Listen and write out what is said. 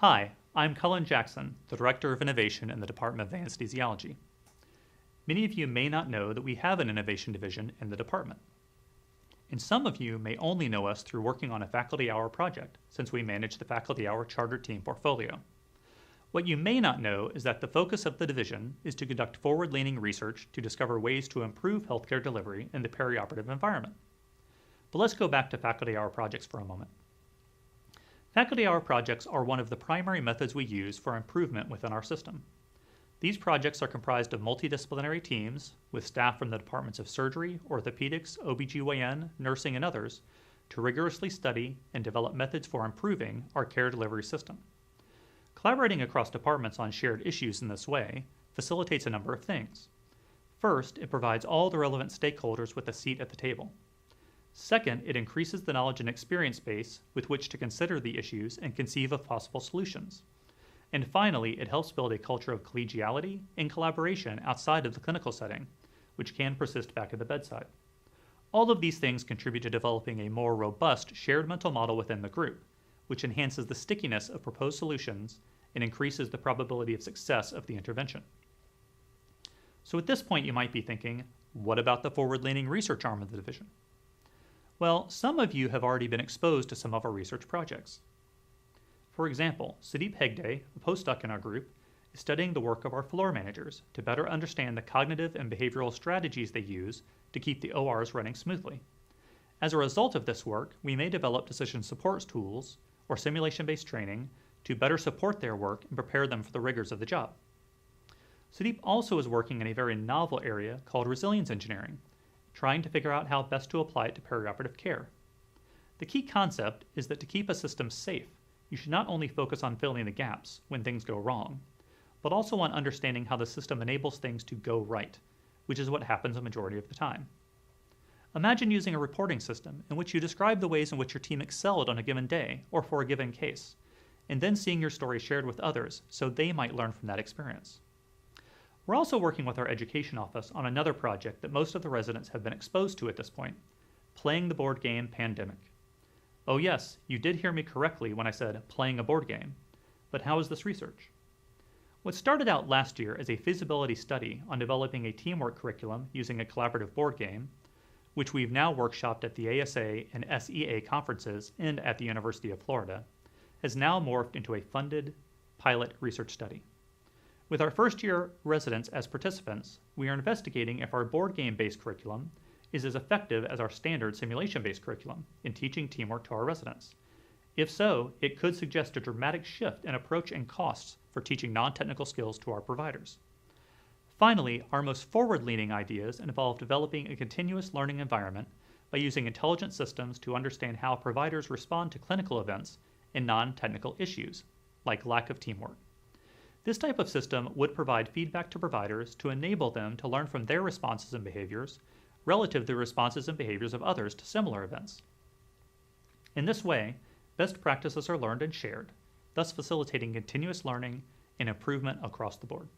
Hi, I'm Cullen J, the Director of Innovation in the Department of Anesthesiology. Many of you may not know that we have an innovation division in the department. And some of you may only know us through working on a faculty hour project, since we manage the faculty hour charter team portfolio. What you may not know is that the focus of the division is to conduct forward-leaning research to discover ways to improve healthcare delivery in the perioperative environment. But let's go back to faculty hour projects for a moment. Faculty hour projects are one of the primary methods we use for improvement within our system. These projects are comprised of multidisciplinary teams with staff from the departments of surgery, orthopedics, OBGYN, nursing, and others to rigorously study and develop methods for improving our care delivery system. Collaborating across departments on shared issues in this way facilitates a number of things. First, it provides all the relevant stakeholders with a seat at the table. Second, it increases the knowledge and experience base with which to consider the issues and conceive of possible solutions. And finally, it helps build a culture of collegiality and collaboration outside of the clinical setting, which can persist back at the bedside. All of these things contribute to developing a more robust shared mental model within the group, which enhances the stickiness of proposed solutions and increases the probability of success of the intervention. So at this point, you might be thinking, what about the forward-leaning research arm of the division? Well, some of you have already been exposed to some of our research projects. For example, Sudeep Hegde, a postdoc in our group, is studying the work of our floor managers to better understand the cognitive and behavioral strategies they use to keep the ORs running smoothly. As a result of this work, we may develop decision support tools or simulation-based training to better support their work and prepare them for the rigors of the job. Sudeep also is working in a very novel area called resilience engineering, trying to figure out how best to apply it to perioperative care. The key concept is that to keep a system safe, you should not only focus on filling the gaps when things go wrong, but also on understanding how the system enables things to go right, which is what happens a majority of the time. Imagine using a reporting system in which you describe the ways in which your team excelled on a given day or for a given case, and then seeing your story shared with others so they might learn from that experience. We're also working with our education office on another project that most of the residents have been exposed to at this point, playing the board game Pandemic. Oh yes, you did hear me correctly when I said playing a board game. But how is this research? What started out last year as a feasibility study on developing a teamwork curriculum using a collaborative board game, which we've now workshopped at the ASA and SEA conferences and at the University of Florida, has now morphed into a funded pilot research study. With our first-year residents as participants, we are investigating if our board game-based curriculum is as effective as our standard simulation-based curriculum in teaching teamwork to our residents. If so, it could suggest a dramatic shift in approach and costs for teaching non-technical skills to our providers. Finally, our most forward-leaning ideas involve developing a continuous learning environment by using intelligent systems to understand how providers respond to clinical events and non-technical issues, like lack of teamwork. This type of system would provide feedback to providers to enable them to learn from their responses and behaviors relative to the responses and behaviors of others to similar events. In this way, best practices are learned and shared, thus facilitating continuous learning and improvement across the board.